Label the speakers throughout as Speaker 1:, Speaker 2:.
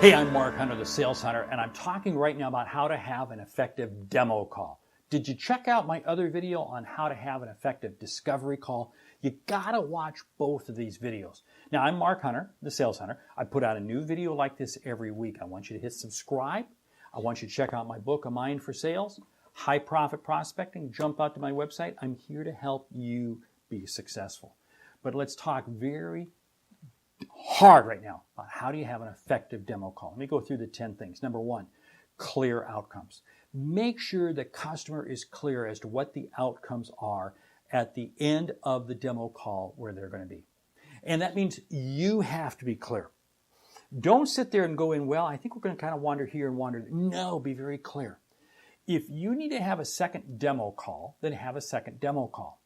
Speaker 1: Hey, I'm Mark Hunter, the Sales Hunter, and I'm talking right now about how to have an effective demo call. Did you check out my other video on how to have an effective discovery call? You gotta watch both of these videos. Now, I'm Mark Hunter, the Sales Hunter. I put out a new video like this every week. I want you to hit subscribe. I want you to check out my book, A Mind for Sales, High Profit Prospecting. Jump out to my website. I'm here to help you be successful. But let's talk very hard right now about how do you have an effective demo call. Let me go through the 10 things. Number one, clear outcomes. Make sure the customer is clear as to what the outcomes are at the end of the demo call where they're going to be. And that means you have to be clear. Don't sit there and go in, well, I think we're going to kind of wander here and wander there. No, be very clear. If you need to have a second demo call, then have a second demo call.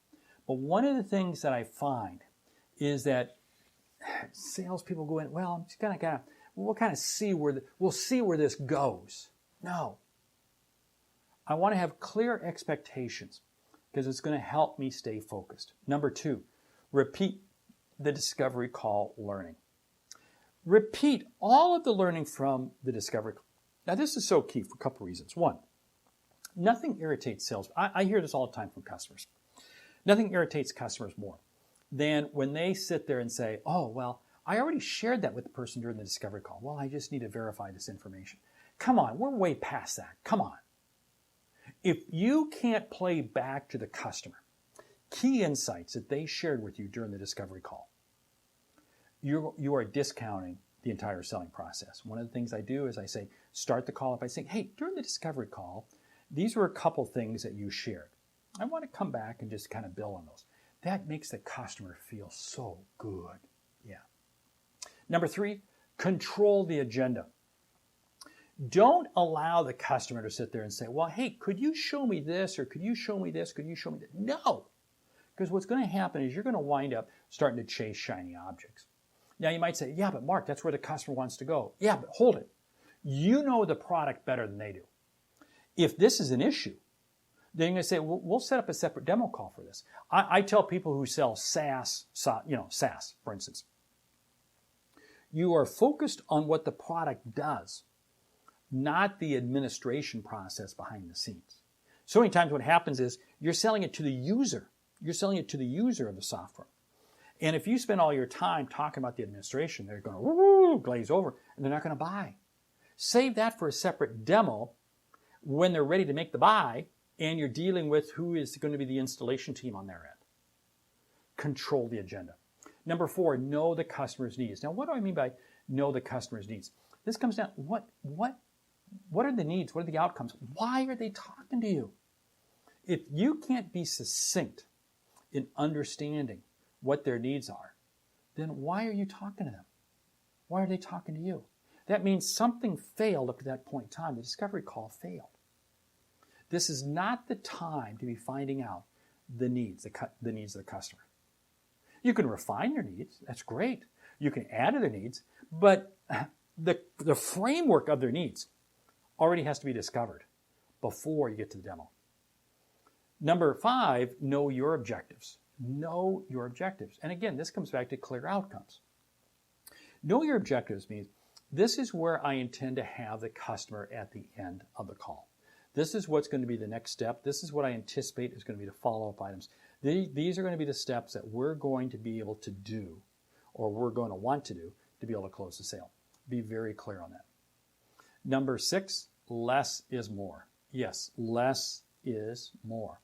Speaker 1: But one of the things that I find is that salespeople go in, well, I'm just we'll kind of see we'll see where this goes. No. I want to have clear expectations because it's going to help me stay focused. Number two, repeat the discovery call learning. Repeat all of the learning from the discovery call. Now, this is so key for a couple reasons. One, nothing irritates sales. I hear this all the time from customers. Nothing irritates customers more than when they sit there and say, oh, well, I already shared that with the person during the discovery call. Well, I just need to verify this information. Come on, we're way past that. Come on. If you can't play back to the customer key insights that they shared with you during the discovery call, you are discounting the entire selling process. One of the things I do is I say, start the call up by saying, hey, during the discovery call, these were a couple things that you shared. I want to come back and just kind of build on those. That makes the customer feel so good. Yeah. Number three, control the agenda. Don't allow the customer to sit there and say, well, hey, could you show me this, or could you show me this, could you show me that? No. Because what's going to happen is you're going to wind up starting to chase shiny objects. Now, you might say, yeah, but Mark, that's where the customer wants to go. Yeah, but hold it. You know the product better than they do. If this is an issue, then you're going to say, well, we'll set up a separate demo call for this. I tell people who sell SaaS, for instance, you are focused on what the product does, not the administration process behind the scenes. So many times what happens is you're selling it to the user. You're selling it to the user of the software. And if you spend all your time talking about the administration, they're going to glaze over, and they're not going to buy. Save that for a separate demo when they're ready to make the buy, and you're dealing with who is going to be the installation team on their end. Control the agenda. Number four, know the customer's needs. Now, what do I mean by know the customer's needs? This comes down, what are the needs? What are the outcomes? Why are they talking to you? If you can't be succinct in understanding what their needs are, then why are you talking to them? Why are they talking to you? That means something failed up to that point in time. The discovery call failed. This is not the time to be finding out the needs of the customer. You can refine their needs. That's great. You can add to their needs, but the framework of their needs already has to be discovered before you get to the demo. Number five, know your objectives. Know your objectives. And again, this comes back to clear outcomes. Know your objectives means this is where I intend to have the customer at the end of the call. This is what's going to be the next step. This is what I anticipate is going to be the follow-up items. These are going to be the steps that we're going to be able to do, or we're going to want to do, to be able to close the sale. Be very clear on that. Number six, less is more. Yes, less is more.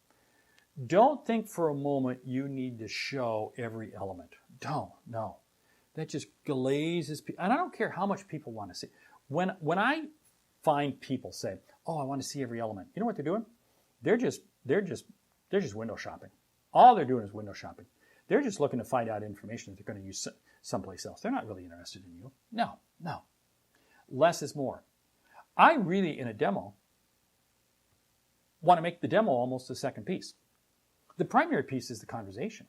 Speaker 1: Don't think for a moment you need to show every element. No. That just glazes people. And I don't care how much people want to see. When I find people say, oh, I want to see every element. You know what they're doing? They're just window shopping. All they're doing is window shopping. They're just looking to find out information that they're going to use someplace else. They're not really interested in you. No. Less is more. I really, in a demo, want to make the demo almost the second piece. The primary piece is the conversation.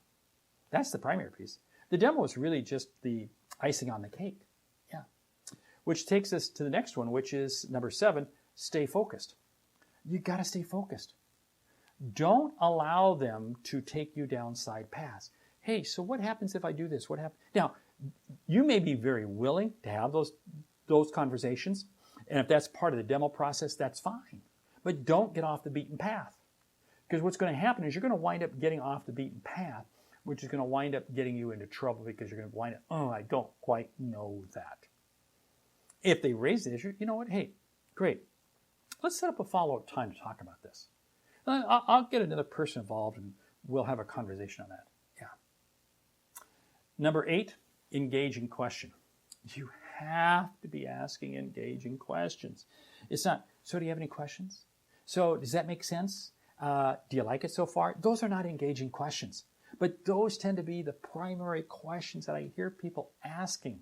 Speaker 1: That's the primary piece. The demo is really just the icing on the cake. Yeah. Which takes us to the next one, which is number 7, stay focused. You got to stay focused. Don't allow them to take you down side paths. Hey, so what happens if I do this? What happens? Now, you may be very willing to have those those conversations. And if that's part of the demo process, that's fine. But don't get off the beaten path. Because what's going to happen is you're going to wind up getting off the beaten path, which is going to wind up getting you into trouble because you're going to wind up, oh, I don't quite know that. If they raise the issue, you know what? Hey, great. Let's set up a follow-up time to talk about this. I'll get another person involved and we'll have a conversation on that. Yeah. Number 8, engaging question. You have to be asking engaging questions. It's not, so do you have any questions? So does that make sense? Do you like it so far? Those are not engaging questions. But those tend to be the primary questions that I hear people asking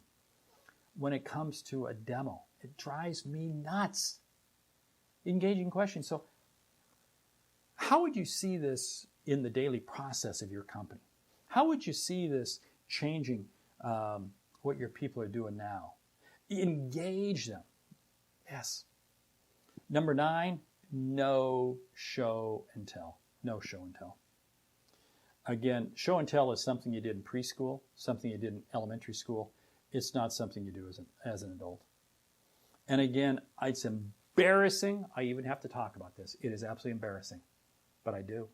Speaker 1: when it comes to a demo. It drives me nuts. Engaging questions. So how would you see this in the daily process of your company? How would you see this changing what your people are doing now? Engage them. Yes. Number 9, no show and tell. No show and tell. Again, show and tell is something you did in preschool, something you did in elementary school. It's not something you do as an adult. And again, it's embarrassing. I even have to talk about this. It is absolutely embarrassing, but I do.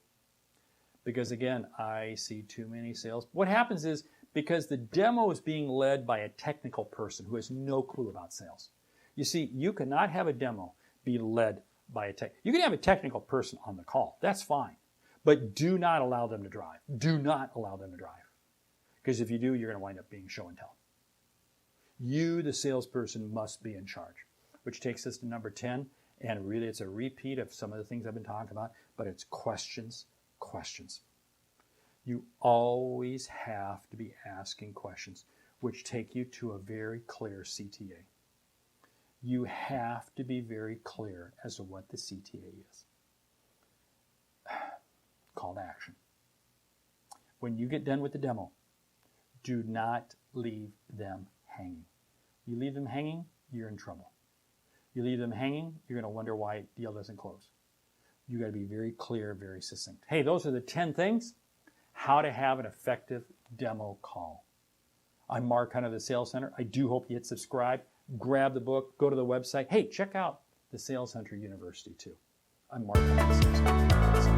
Speaker 1: Because again, I see too many sales. What happens is because the demo is being led by a technical person who has no clue about sales. You see, you cannot have a demo be led by a tech. You can have a technical person on the call. That's fine. But do not allow them to drive. Do not allow them to drive. Because if you do, you're going to wind up being show and tell. You, the salesperson, must be in charge. Which takes us to number 10. And really, it's a repeat of some of the things I've been talking about. But it's questions, questions. You always have to be asking questions, which take you to a very clear CTA. You have to be very clear as to what the CTA is. Call to action. When you get done with the demo, do not leave them hanging. You leave them hanging, you're in trouble. You leave them hanging, you're going to wonder why a deal doesn't close. You got to be very clear, very succinct. Hey, those are the 10 things how to have an effective demo call. I'm Mark Hunt of the Sales Center. I do hope you hit subscribe, grab the book, go to the website. Hey, check out the Sales Hunter University too. I'm Mark Hunt of the Sales Center.